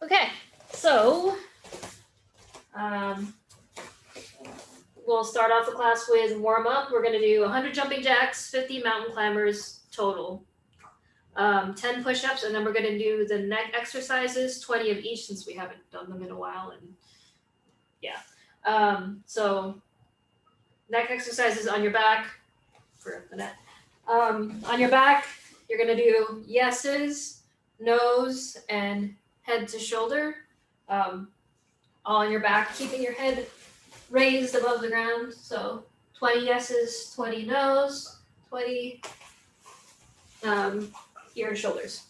Okay, so we'll start off the class with warm up. We're going to do 100 jumping jacks, 50 mountain climbers total, 10 push-ups, and then we're going to do the neck exercises, 20 of each since we haven't done them in a while. And yeah, so neck exercises on your back for the neck. On your back, you're going to do yeses, nose, and head to shoulder. All on your back, keeping your head raised above the ground. So 20 yeses, 20 no's, 20 here and shoulders.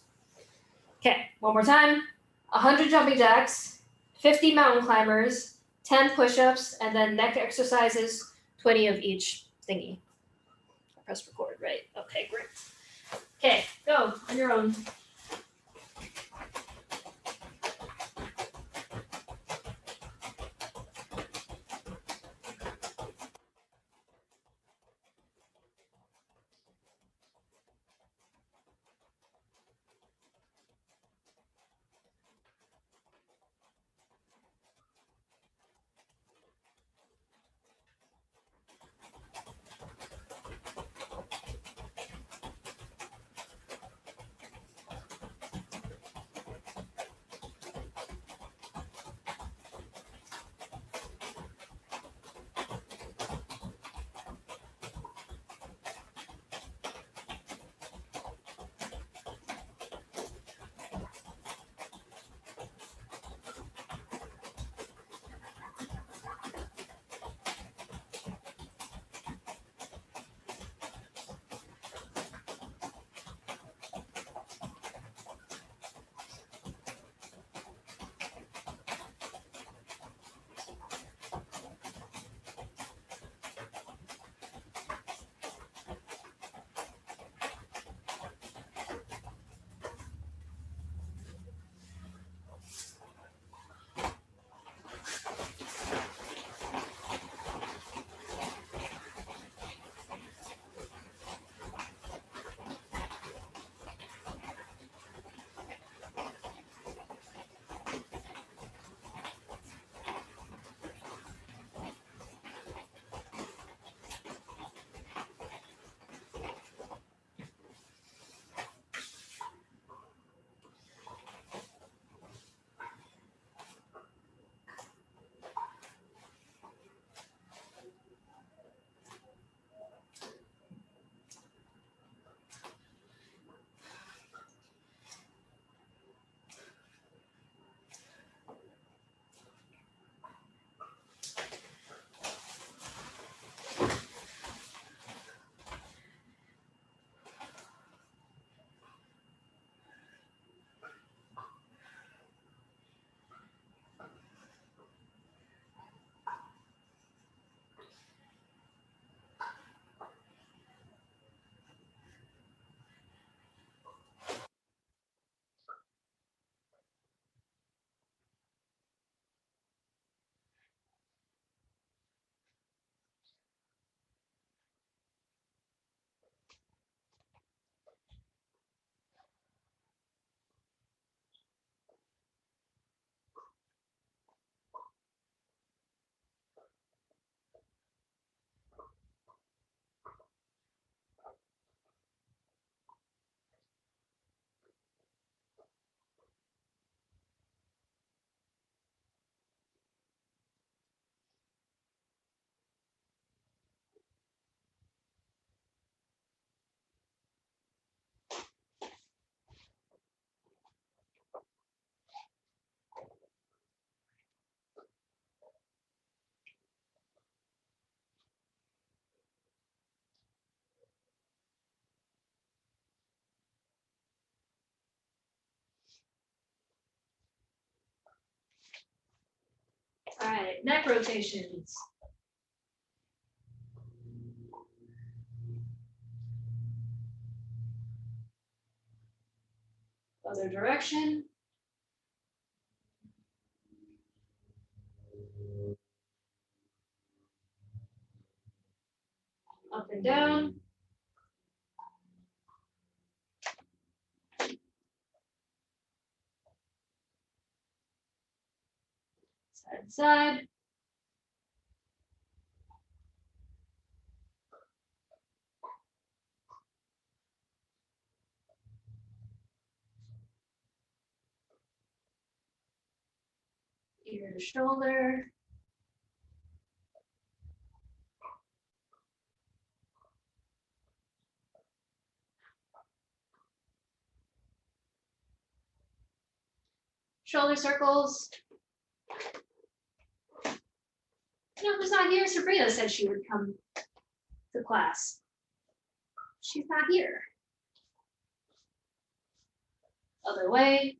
Okay, one more time. 100 jumping jacks, 50 mountain climbers, 10 push-ups, and then neck exercises, 20 of each thingy. Press record, right? Okay, great. Okay, go on your own. All right, neck rotations. Other direction. Up and down. Side to side. Ear to shoulder. Shoulder circles. You know who's not here? Sabrina said she would come to class. She's not here. Other way.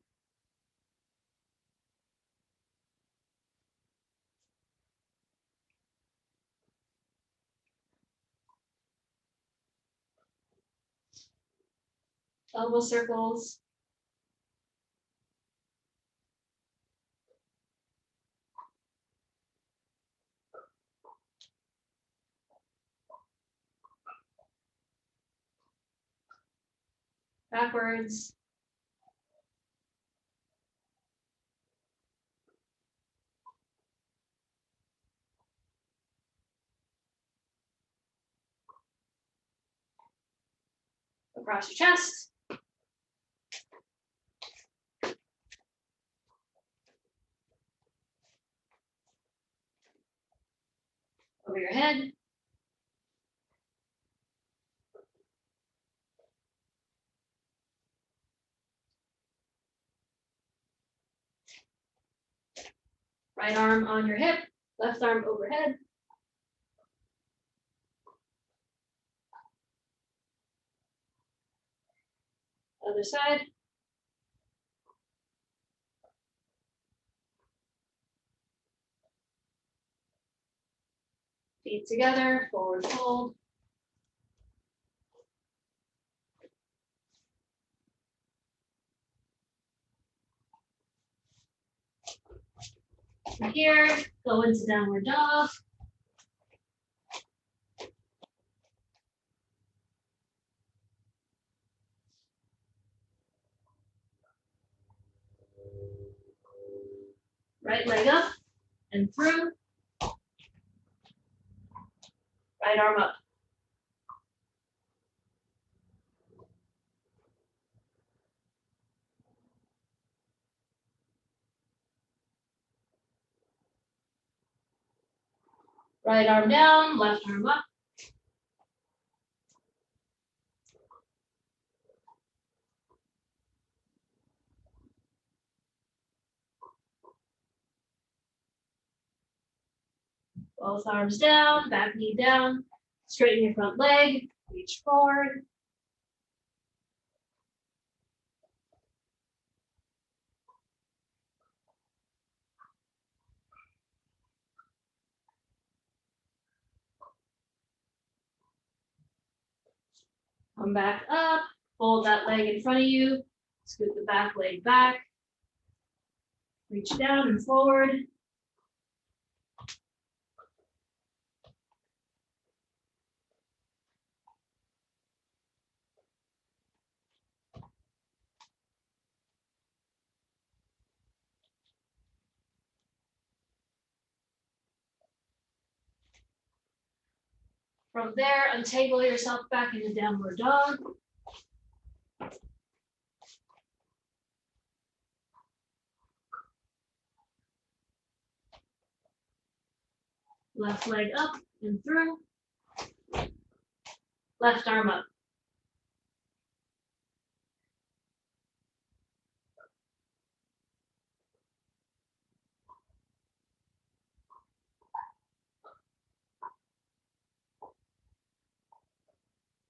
Elbow circles. Backwards. Across your chest. Over your head. Right arm on your hip, left arm overhead. Other side. Feet together, forward fold. From here, go into downward dog. Right leg up and through. Right arm up. Right arm down, left arm up. Both arms down, back knee down. Straighten your front leg, reach forward. Come back up, fold that leg in front of you, scoot the back leg back. Reach down and forward. From there, untangle yourself back into downward dog. Left leg up and through. Left arm up.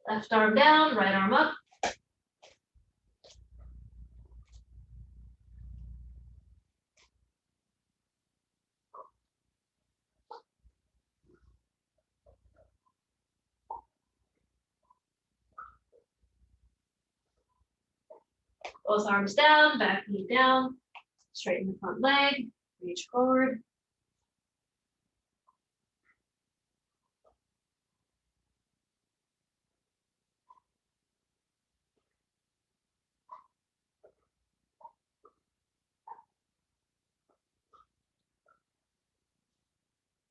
Left arm down, right arm up. Both arms down, back knee down. Straighten the front leg, reach forward.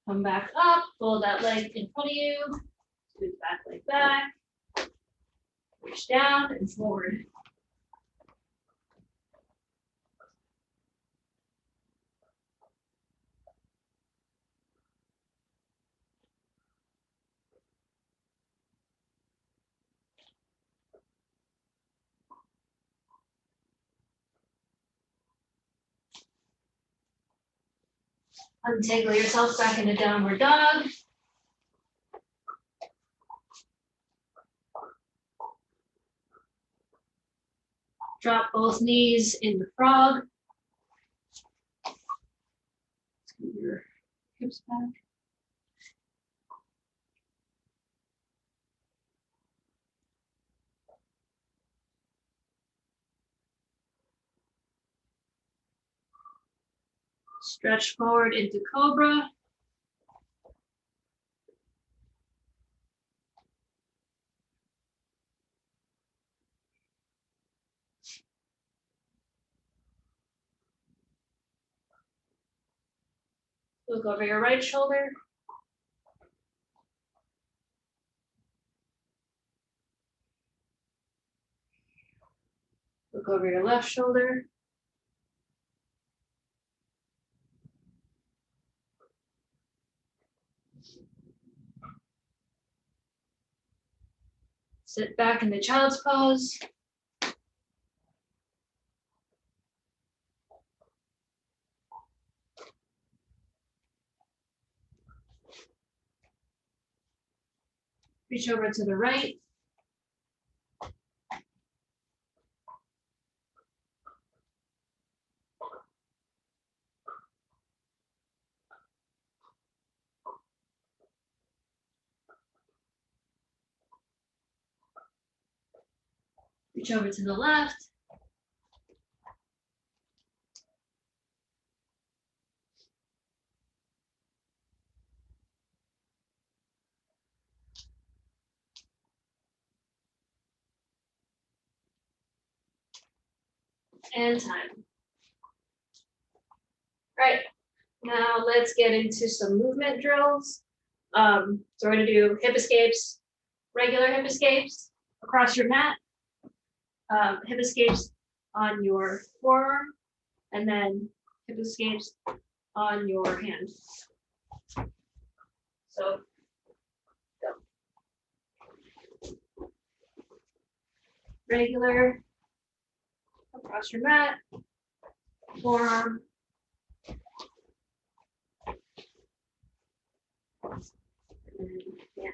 Come back up, fold that leg in front of you, scoot back leg back, reach down and forward. Untangle yourself back into downward dog. Drop both knees into frog. Scoot your hips back. Stretch forward into cobra. Look over your right shoulder. Look over your left shoulder. Sit back in the child's pose. Reach over to the right. Reach over to the left. And time. All right, now let's get into some movement drills. So we're gonna do hip escapes, regular hip escapes across your mat, hip escapes on your forearm, and then hip escapes on your hand. So go. Regular across your mat, forearm, and hand.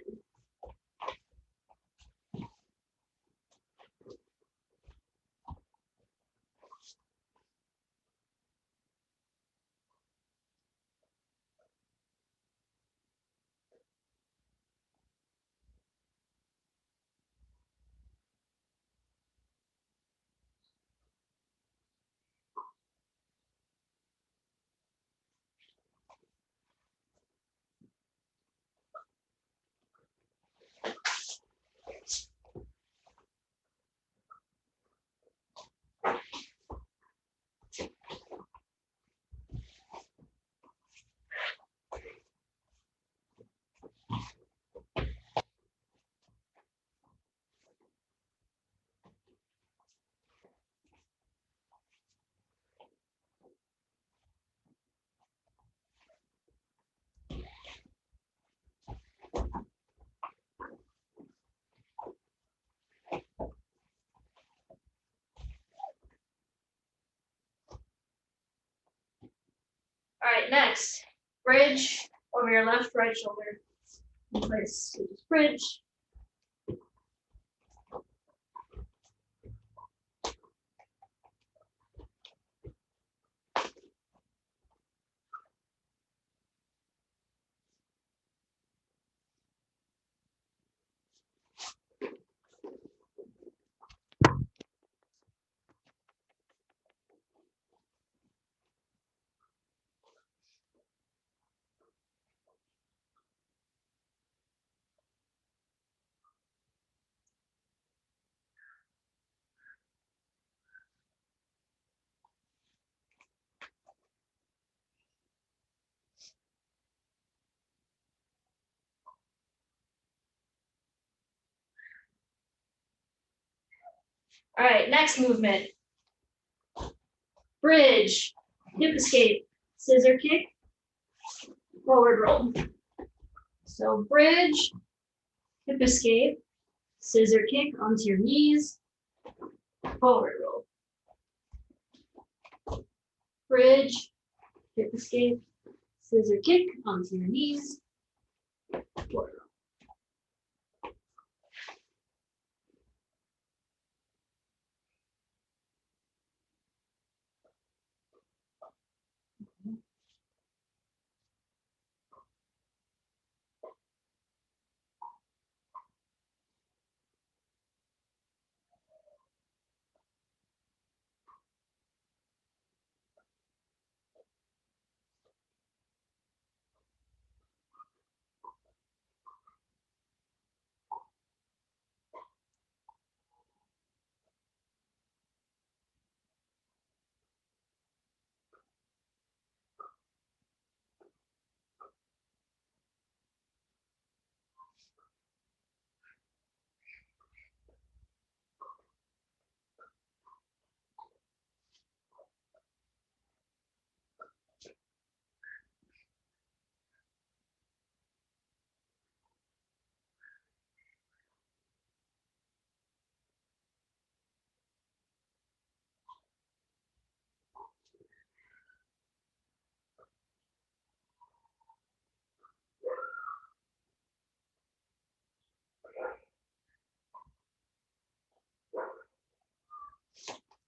All right, next, bridge over your left, right shoulder. In place, so just bridge. All right, next movement. Bridge, hip escape, scissor kick, forward roll. So bridge, hip escape, scissor kick onto your knees, forward roll. Bridge, hip escape, scissor kick onto your knees, forward roll.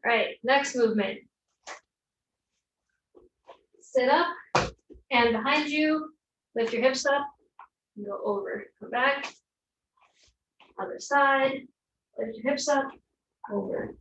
All right, next movement. Sit up, hand behind you, lift your hips up, and go over, come back. Other side, lift your hips up, over.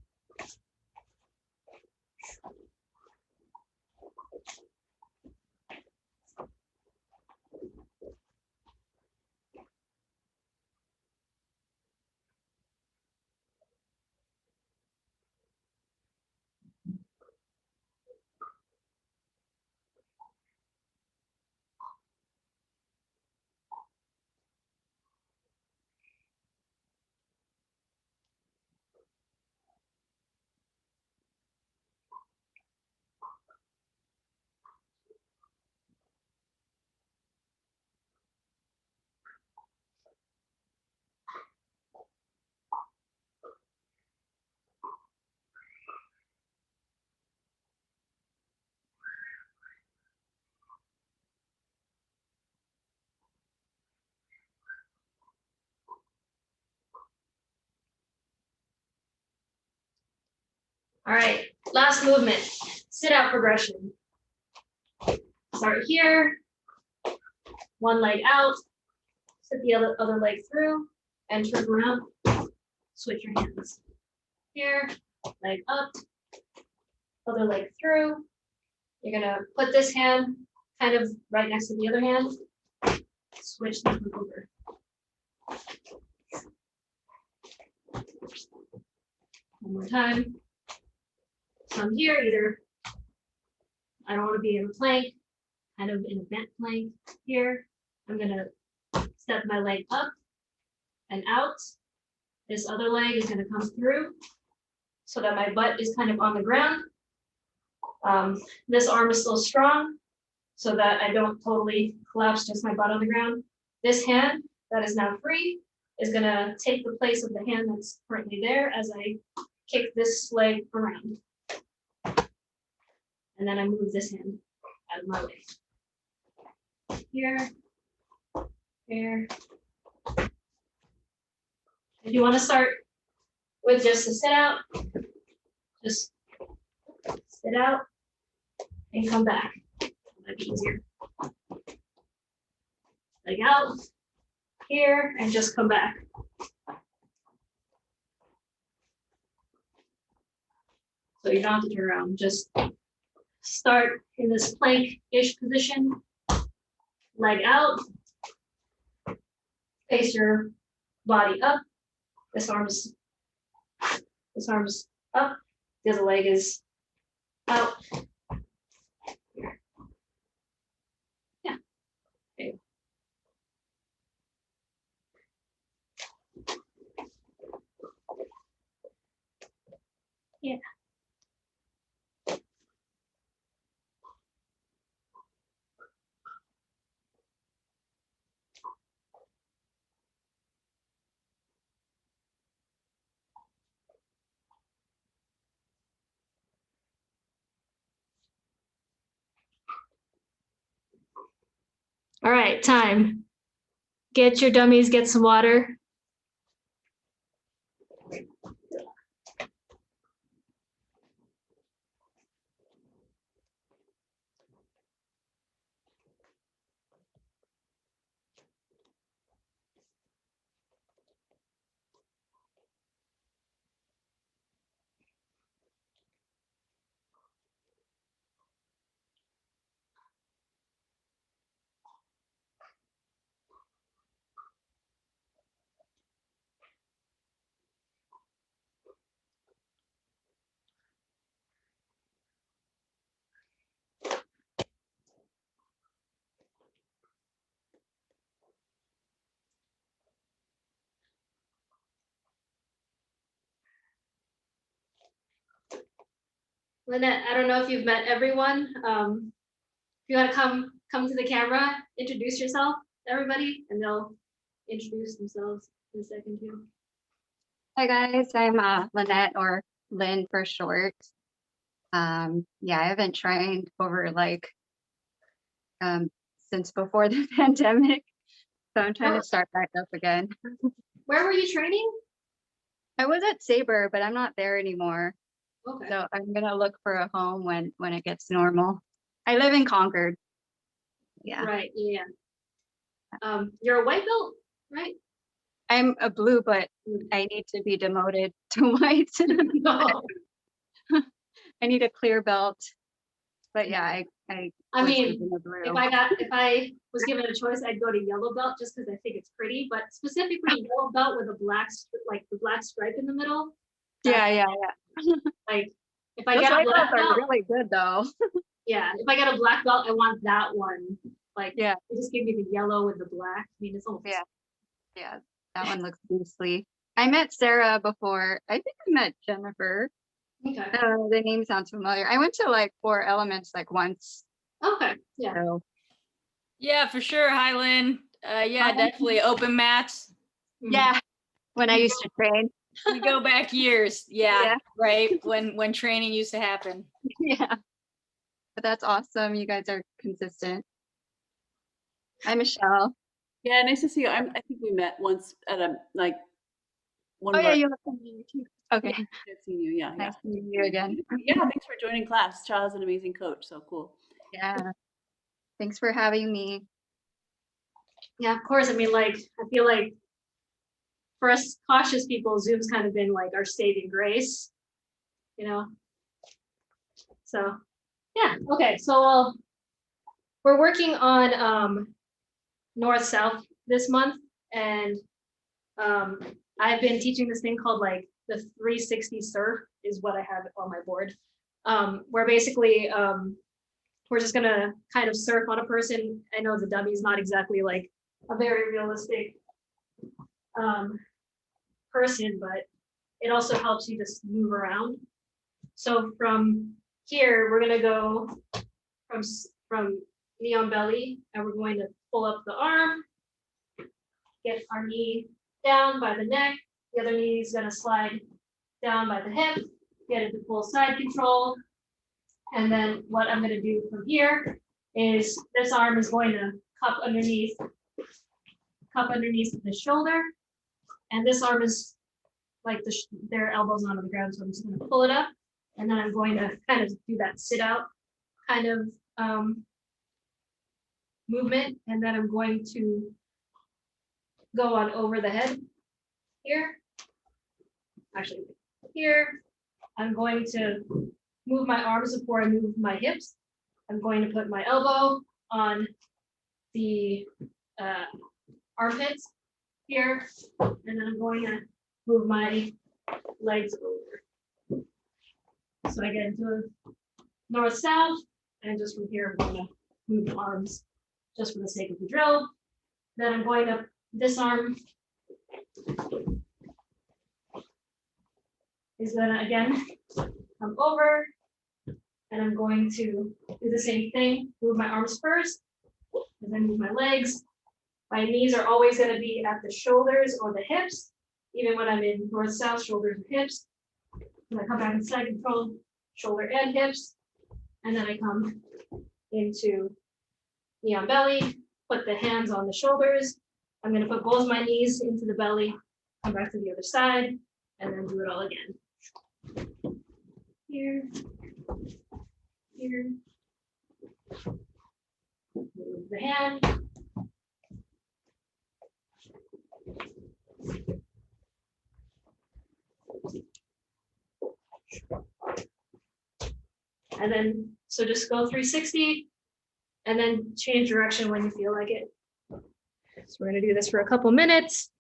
All right, last movement, sit out progression. Start here, one leg out, sit the other leg through, and turn around, switch your hands. Here, leg up, other leg through. You're gonna put this hand kind of right next to the other hand, switch them over. One more time. So I'm here, either I don't want to be in a plank, kind of in a bent plank here. I'm gonna step my leg up and out. This other leg is gonna come through so that my butt is kind of on the ground. This arm is still strong so that I don't totally collapse just my butt on the ground. This hand that is now free is gonna take the place of the hand that's currently there as I kick this leg around. And then I move this hand out of my way. Here, here. If you want to start with just a sit out, just sit out and come back. Might be easier. Leg out, here, and just come back. So you don't have to turn around, just start in this plank-ish position, leg out, face your body up, this arm's up, the other leg is out. Yeah. Okay. All right, time. Get your dummies, get some water. Lynette, I don't know if you've met everyone. If you want to come to the camera, introduce yourself to everybody, and they'll introduce themselves in a second too. Hi guys, I'm Lynette, or Lynn for short. Yeah, I haven't trained over since before the pandemic, so I'm trying to start back up again. Where were you training? I was at Sabre, but I'm not there anymore. Okay. So I'm gonna look for a home when it gets normal. I live in Concord. Yeah. Right. Yeah. You're a white belt, right? I'm a blue, but I need to be demoted to white. No. I need a clear belt. But yeah, I mean, if I was given a choice, I'd go to yellow belt just because I think it's pretty. But specifically yellow belt with a black, like the black stripe in the middle. Yeah. Like if I get a black belt, are really good though. Yeah, if I get a black belt, I want that one. Like, yeah, they just give me the yellow with the black. I mean, it's almost yeah, that one looks beastly. I met Sarah before. I think I met Jennifer. Okay. The name sounds familiar. I went to like 4 Elements like once. Okay. Yeah. So. Yeah, for sure. Hi, Lynn. Yeah, definitely open mats. Yeah, when I used to train. We go back years. Yeah, right. When training used to happen. Yeah. But that's awesome. You guys are consistent. Hi, Michelle. Yeah, nice to see you. I think we met once at a one. Oh of yeah, our, you look familiar too. Okay. Yeah, I've seen you. Yeah, Nice to meet you again. Yeah, thanks for joining class. Charles is an amazing coach. So cool. Yeah. Thanks for having me. Yeah, of course. I mean, like, I feel like for us cautious people, Zoom's kind of been like our saving grace, you know? So, yeah. Okay. So we're working on north-south this month, and I've been teaching this thing called like the 360 surf is what I have on my board, where basically we're just gonna kind of surf on a person. I know the dummy is not exactly like a very realistic person, but it also helps you just move around. So from here, we're gonna go from knee on belly, and we're going to pull up the arm, get our knee down by the neck, the other knee is gonna slide down by the hip, get into full side control. And then what I'm gonna do from here is this arm is going to cup underneath the shoulder. And this arm is like their elbows onto the ground. So I'm just gonna pull it up. And then I'm going to kind of do that sit out kind of movement. And then I'm going to go on over the head here. Actually, here. I'm going to move my arms before I move my hips. I'm going to put my elbow on the armpits here, and then I'm going to move my legs over. So I get into a north-south, and just from here, I'm going to move the arms just for the sake of the drill. Then I'm going to disarm. Is gonna again come over, and I'm going to do the same thing, move my arms first, and then move my legs. My knees are always gonna be at the shoulders or the hips, even when I'm in north-south, shoulders and hips. And I come back in side control, shoulder and hips, and then I come into knee on belly, put the hands on the shoulders. I'm gonna put both my knees into the belly, come back to the other side, and then do it all again. Here, here. Move the hand. And then, so just go 360 and then change direction when you feel like it. So we're gonna do this for a couple minutes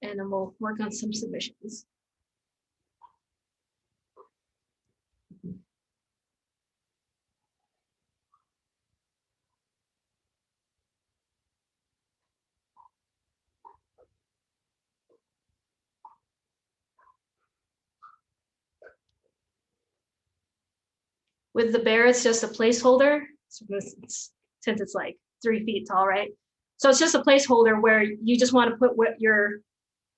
and then we'll work on some submissions. With the bear, it's just a placeholder. Since it's like 3 feet tall, right? So it's just a placeholder where you just want to put what your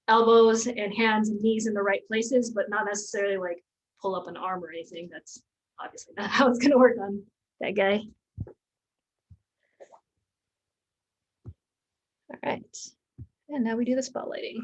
elbows and hands and knees in the right places, but not necessarily like pull up an arm or anything. That's obviously not how it's going to work on that guy. All right, and now we do the spotlighting.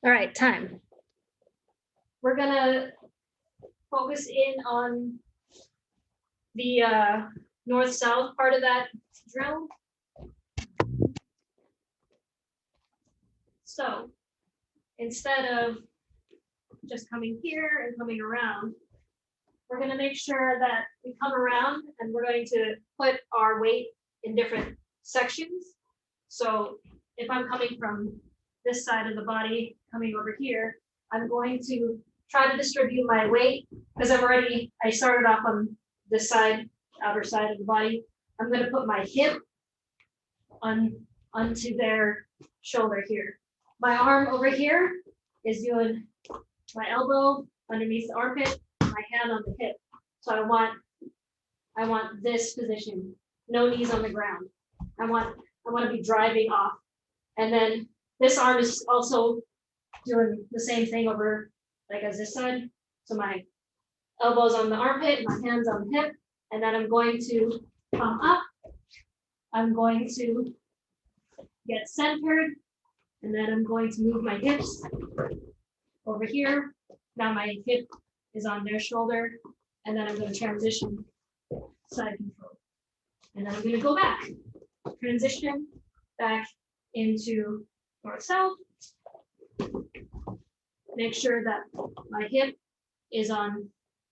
All right, time. We're gonna focus in on the north-south part of that drill. So instead of just coming here and coming around, we're gonna make sure that we come around and we're going to put our weight in different sections. So if I'm coming from this side of the body, coming over here, I'm going to try to distribute my weight because I started off on this side, outer side of the body. I'm going to put my hip onto their shoulder here. My arm over here is doing my elbow underneath the armpit, my hand on the hip. So I want this position, no knees on the ground. I want to be driving off. And then this arm is also doing the same thing over like as this side. So my elbows on the armpit, my hands on the hip, and then I'm going to come up. I'm going to get centered, and then I'm going to move my hips over here. Now my hip is on their shoulder, and then I'm going to transition side control. And then I'm going to go back, transition back into north-south. Make sure that my hip is on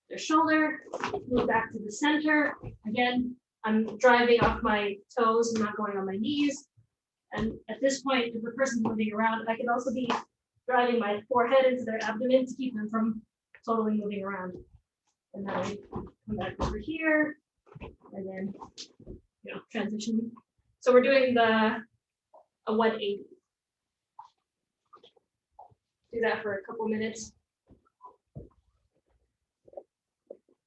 their the shoulder, move back to the center. Again, I'm driving off my toes and not going on my knees. And at this point, if the person's moving around, I can also be driving my forehead into their abdomen to keep them from totally moving around. And then I come back over here and then, transition. So we're doing a 180. Do that for a couple minutes.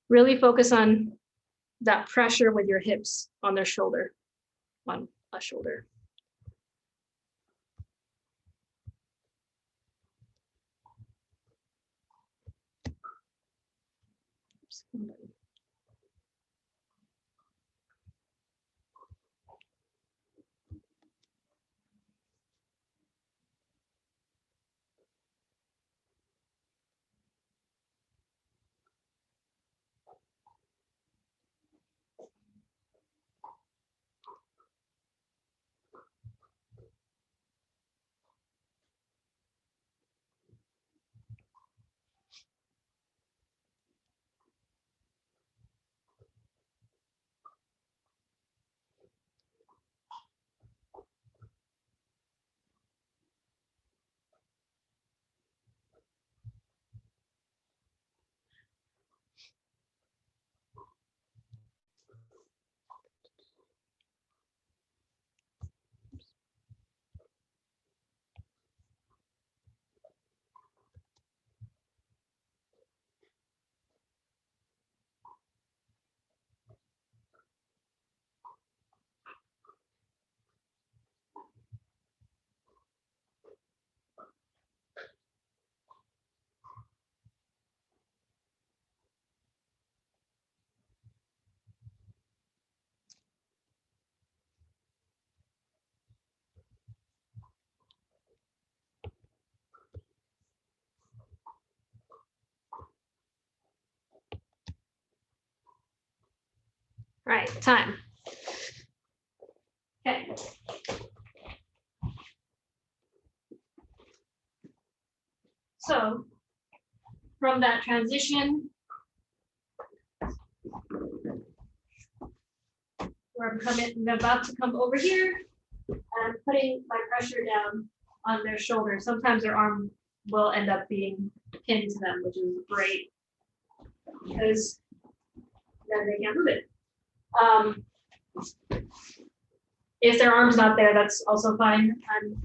Really focus on that pressure with your hips on their shoulder, on a shoulder. Oops. Right, time. Okay. So from that transition, where I'm about to come over here, and I'm putting my pressure down on their shoulder. Sometimes their arm will end up being pinned to them, which is great because then they can't move it. If their arm's not there, that's also fine. I'm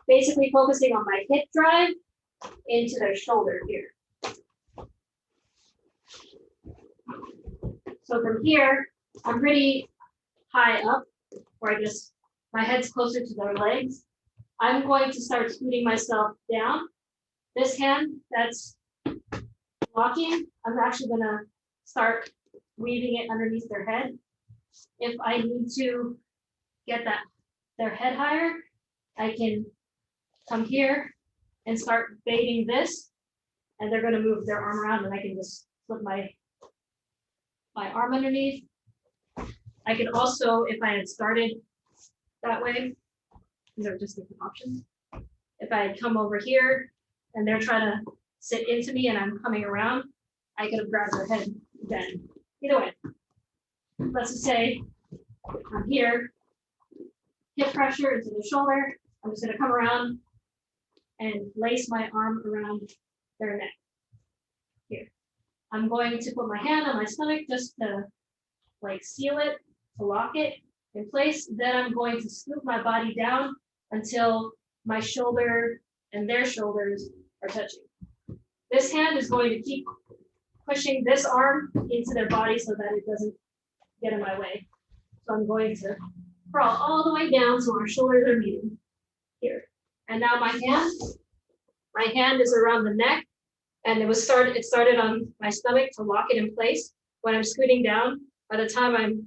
basically focusing on my hip drive into their shoulder here. So from here, I'm pretty high up, where my head's closer to their legs. I'm going to start scooting myself down. This hand that's blocking, I'm actually gonna start weaving it underneath their head. If I need to get their head higher, I can come here and start baiting this, and they're gonna move their arm around, and I can just flip my arm underneath. I can also, if I had started that way, these are just different options. If I had come over here and they're trying to sit into me and I'm coming around, I could have grabbed their head then. Either way, let's just say I'm here, hip pressure into the shoulder. I'm just gonna come around and lace my arm around their neck. Here. I'm going to put my hand on my stomach just to seal it, to lock it in place. Then I'm going to scoop my body down until my shoulder and their shoulders are touching. This hand is going to keep pushing this arm into their body so that it doesn't get in my way. So I'm going to crawl all the way down so our shoulders are meeting here. And now my hand is around the neck, and it started on my stomach to lock it in place. When I'm scooting down, by the time I'm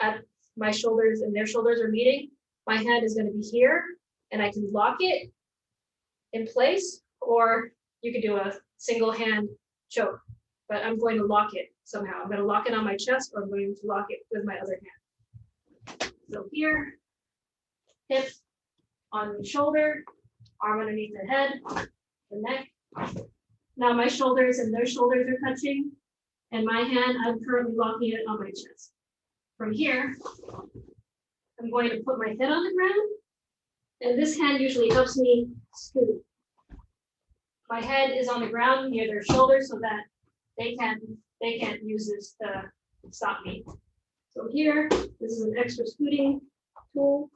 at my shoulders and their shoulders are meeting, my hand is going to be here, and I can lock it in place, or you could do a single hand choke, but I'm going to lock it somehow. I'm going to lock it on my chest, or I'm going to lock it with my other hand. So here, hip on the shoulder, arm underneath the head, the neck. Now my shoulders and their shoulders are touching. and my hand, I'm currently locking it on my chest. From here, I'm going to put my head on the ground, and this hand usually helps me scoot. My head is on the ground near their shoulder so that they can't use this to stop me. So here, this is an extra scooting tool.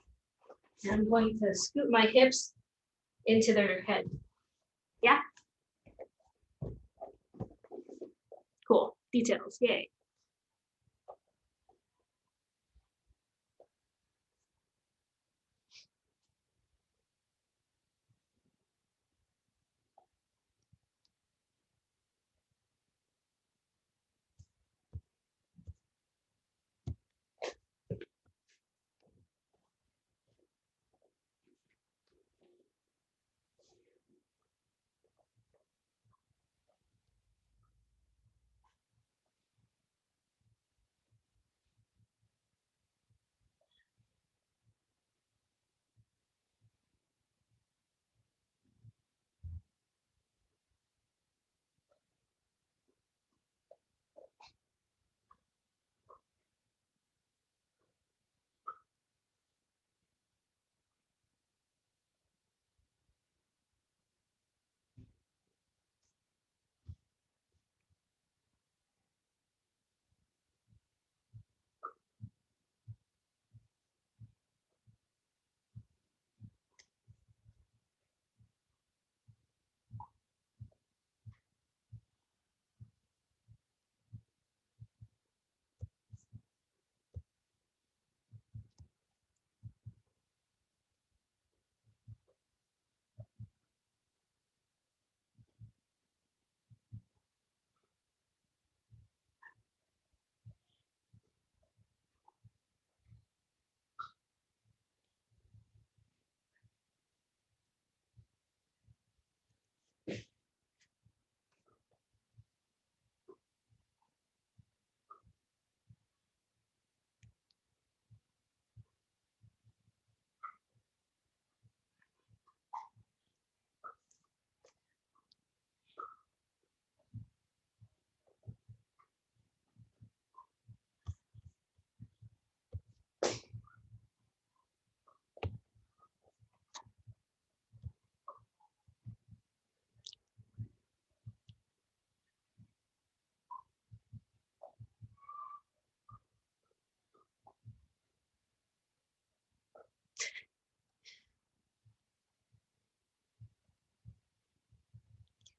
And I'm going to scoot my hips into their head. Yeah? Cool. Details. Yay.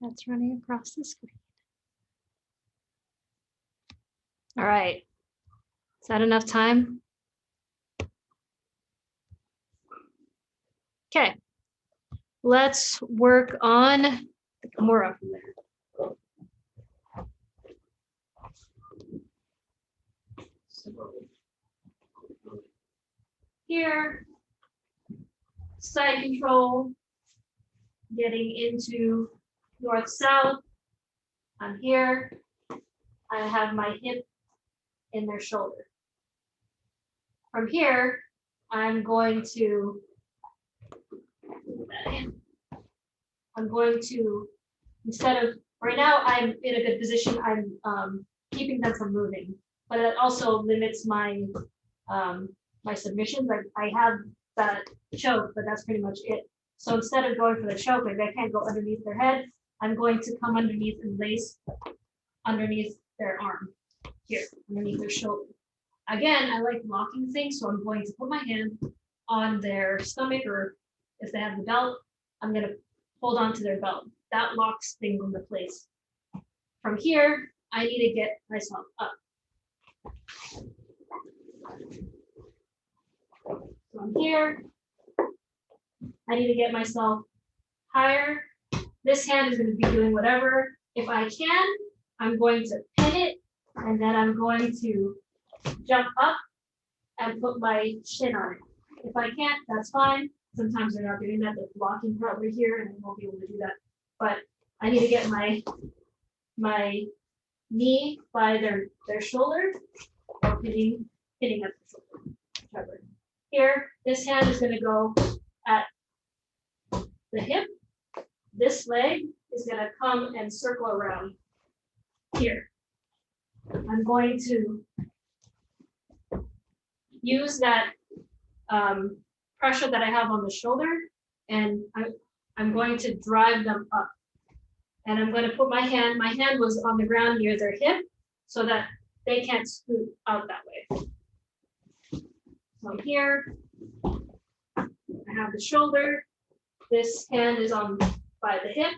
That's running across the screen. All right. Is that enough time? Okay. Let's work on the Kimura from there. So here, side control, getting into north-south. I'm here. I have my hip in their shoulder. From here, I'm going to instead of, right now I'm in a good position, I'm keeping them from moving, but it also limits my my submissions. I have that choke, but that's pretty much it. So instead of going for the choke, like I can't go underneath their head, I'm going to come underneath and lace underneath their arm, here, underneath their shoulder. Again, I like locking things, so I'm going to put my hand on their stomach, or if they have the belt, I'm gonna hold on to their belt. That locks things into place. From here, I need to get myself up. From here, I need to get myself higher. This hand is going to be doing whatever. If I can, I'm going to pin it, and then I'm going to jump up and put my shin on it. If I can't, that's fine. Sometimes they're not doing that. They're blocking probably here, and I won't be able to do that. But I need to get my knee by their shoulder, or hitting at the shoulder. Whichever. Here, this hand is going to go at the hip. This leg is going to come and circle around here. I'm going to use that pressure that I have on the shoulder, and I'm going to drive them up. And I'm going to put my hand was on the ground near their hip so that they can't scoot out that way. So here, I have the shoulder. This hand is on by the hip.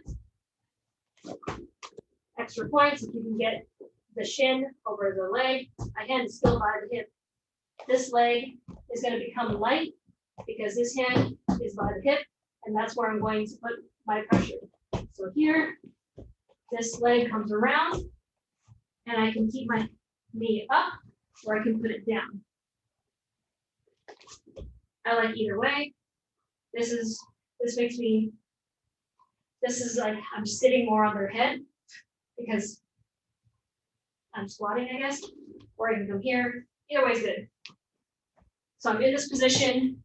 Extra points if you can get the shin over the leg. My hand is still by the hip. This leg is going to become light because this hand is by the hip, and that's where I'm going to put my pressure. So here, this leg comes around, and I can keep my knee up, or I can put it down. I like either way. This is like I'm sitting more on their head because I'm squatting, I guess, or I can come here. Either way is good. So I'm in this position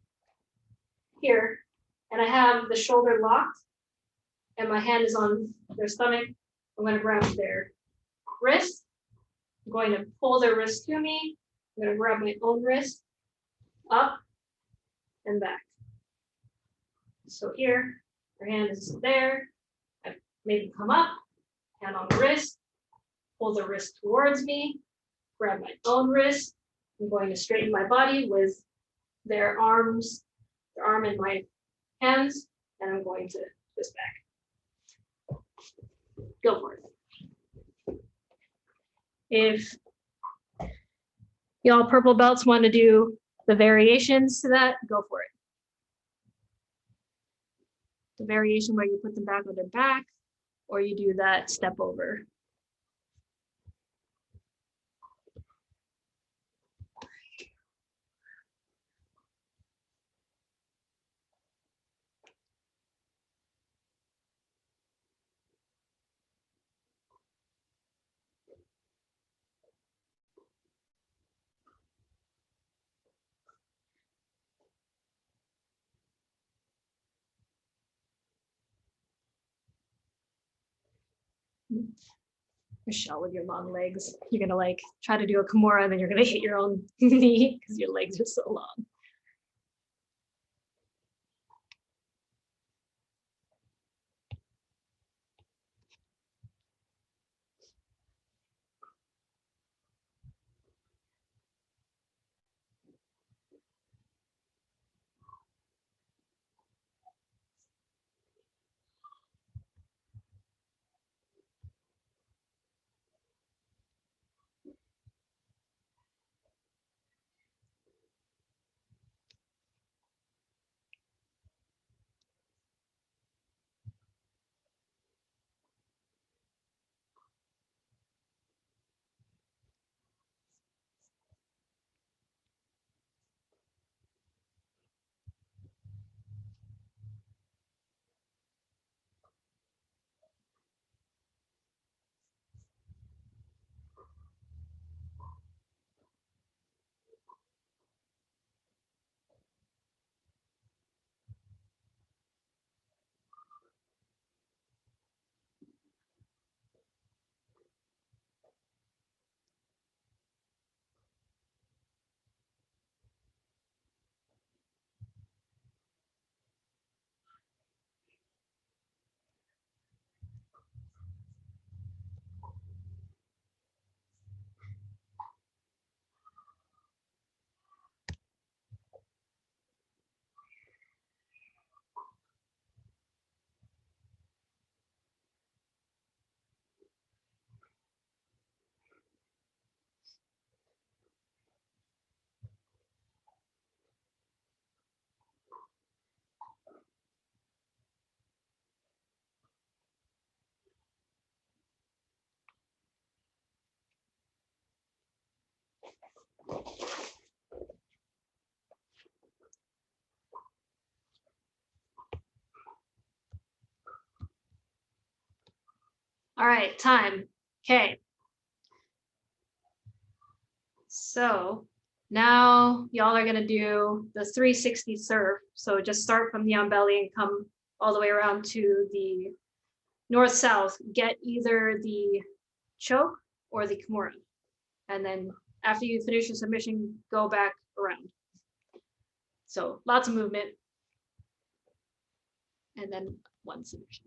here, and I have the shoulder locked, and my hand is on their stomach. I'm going to grab their wrist. I'm going to pull their wrist to me. I'm going to grab my own wrist up and back. So here, your hand is there. I maybe come up, hand on the wrist, pull the wrist towards me, grab my own wrist. I'm going to straighten my body with their arm in my hands, and I'm going to twist back. Go for it. If y'all purple belts want to do the variations to that, go for it. The variation where you put them back on their back, or you do that step over. Michelle, with your long legs, you're gonna like try to do a Kimura, and then you're gonna hit your own knee because your legs are so long. All right, time. Okay. So now y'all are gonna do the 360 serve. So just start from the on belly and come all the way around to the north-south. Get either the choke or the Kimura. And then after you finish your submission, go back around. So lots of movement. And then one submission.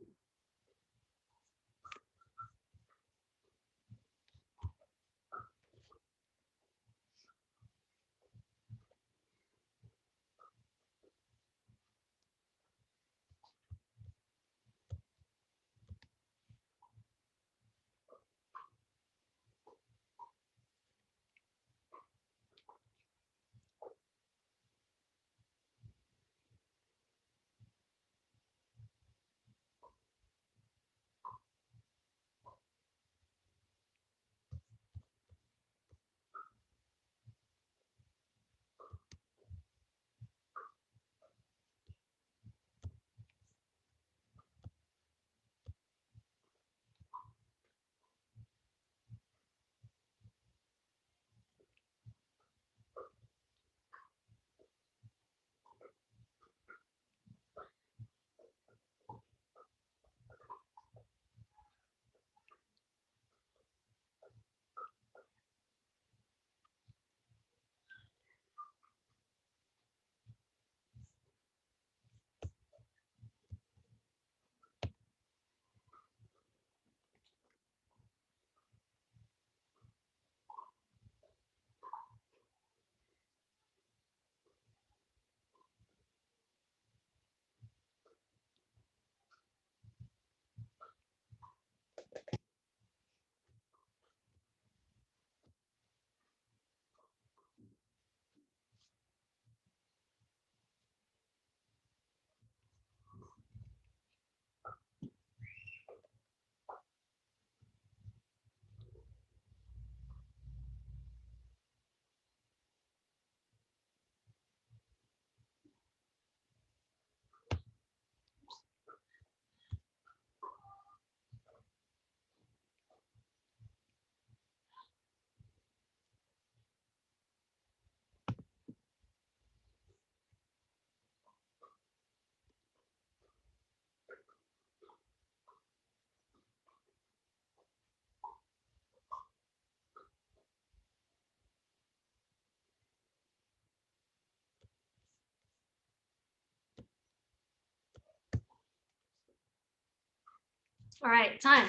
All right, time.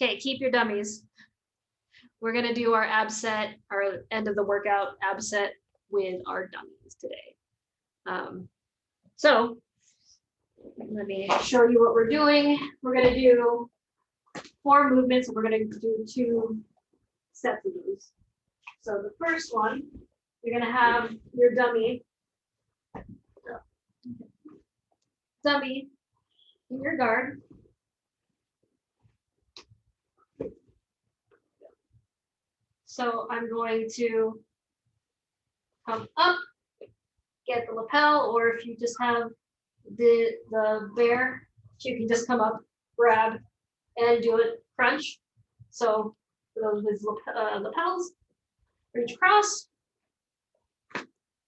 Okay, keep your dummies. We're gonna do our ab set, our end of the workout ab set with our dummies today. So let me show you what we're doing. We're gonna do 4 movements, and we're gonna do 2 sets of those. So the first one, you're gonna have your dummy in your guard. So I'm going to come up, get the lapel, or if you just have the bear, you can just come up, grab, and do it crunch. So for those with lapels, reach across,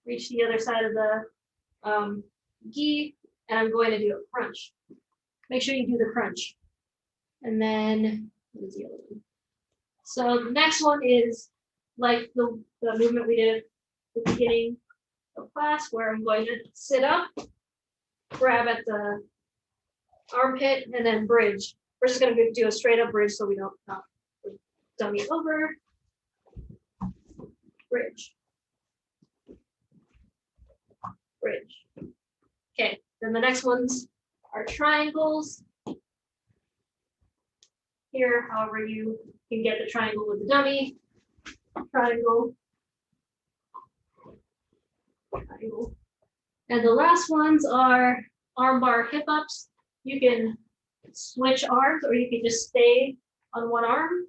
reach the other side of the gi, and I'm going to do a crunch. Make sure you do the crunch. And then, what is the other one? So the next one is like the movement we did at the beginning of class, where I'm going to sit up, grab at the armpit, and then bridge. We're just going to do a straight up bridge so we don't knock the dummy over. Bridge. Bridge. Okay, then the next ones are triangles. Here, however you can get the triangle with the dummy. Triangle. Triangle. And the last ones are arm bar hip ups. You can switch arms, or you can just stay on one arm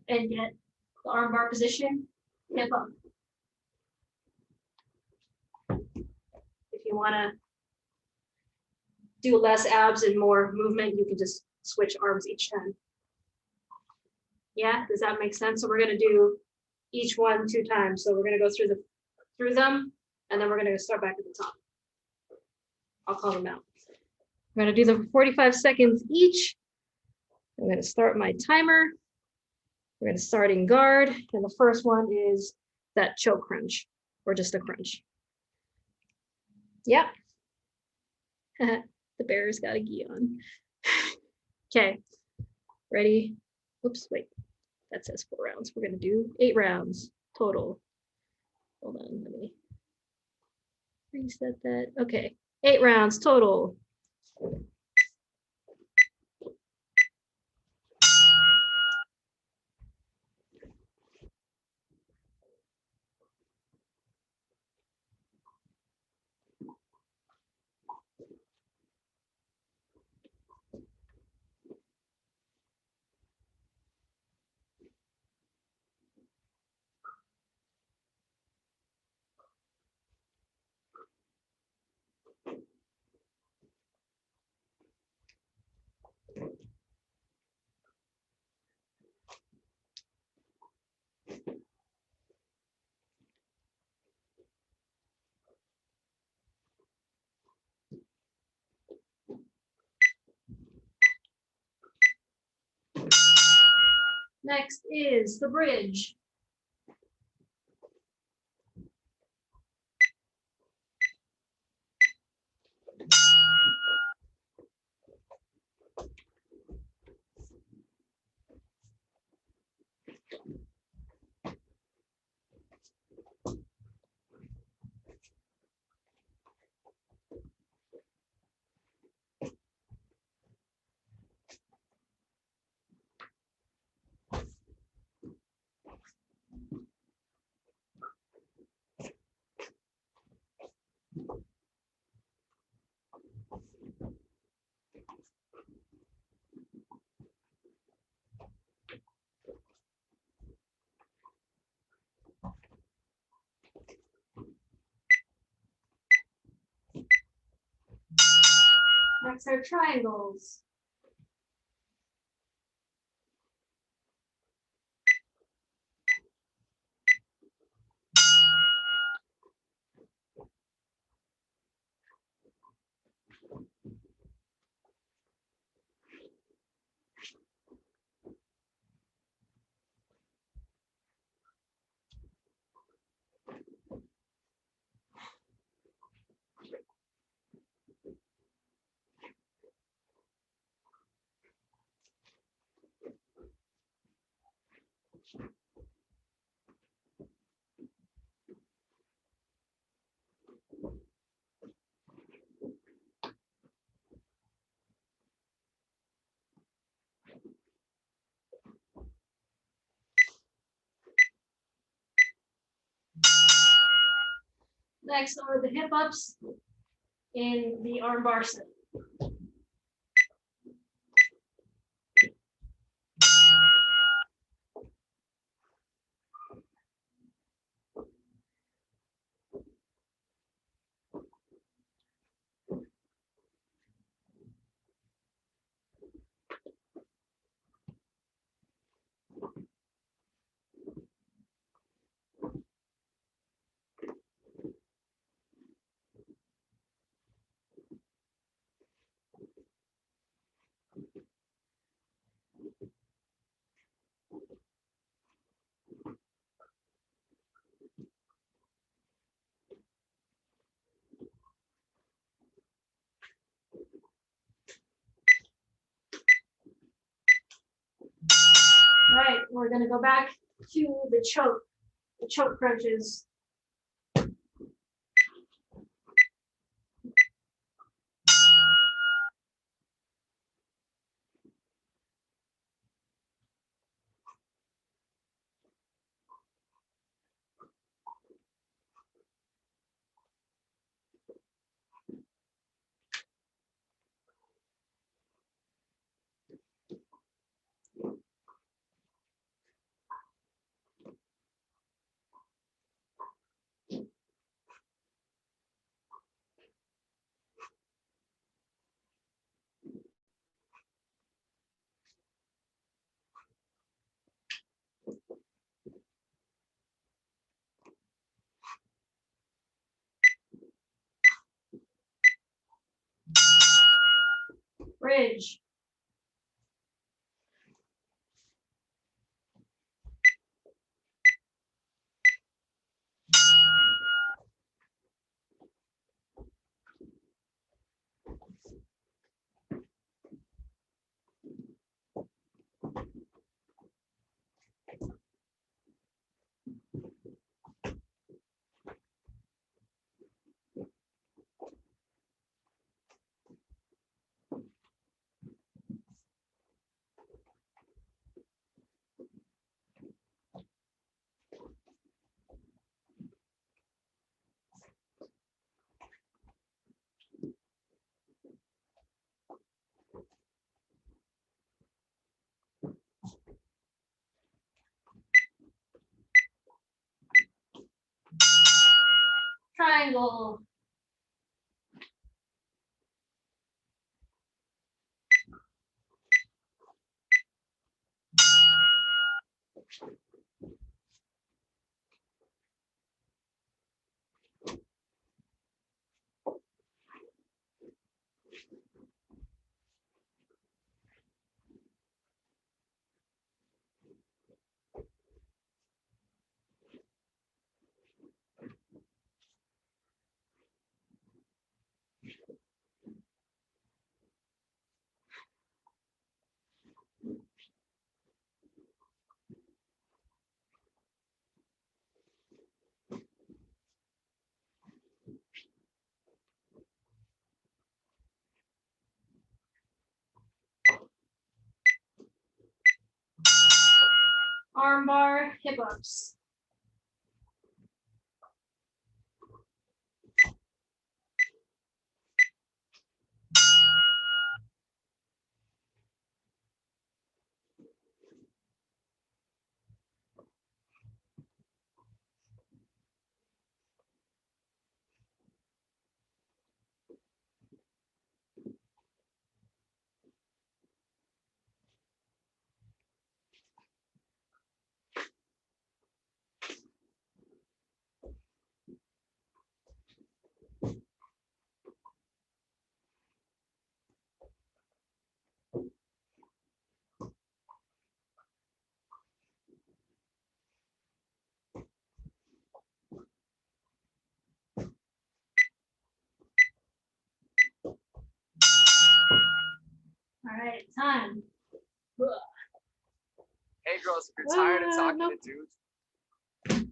and get the arm bar position, hip up. If you want to do less abs and more movement, you can just switch arms each time. Yeah, does that make sense? So we're going to do each one 2 times. So we're going to go through them, and then we're going to start back at the top. I'll call them out. We're gonna do them for 45 seconds each. I'm gonna start my timer. We're gonna start in guard, and the first one is that choke crunch, or just a crunch. Yep. The bear's got a gi on. Okay, ready? Oops, wait, that says 4 rounds. We're gonna do 8 rounds total. Hold on, let me reset that. Okay, 8 rounds total. Next is the bridge. Next are triangles. Next are the hip ups in the arm bar set. All right, we're gonna go back to the choke crunches. bridge. Triangle. Arm bar, hip ups. All right, time. Hey girls, if you're tired of talking nope. to dudes,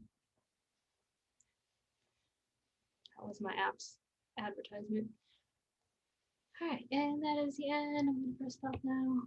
That was my app's advertisement. All right, and that is the end. I'm gonna press stop now.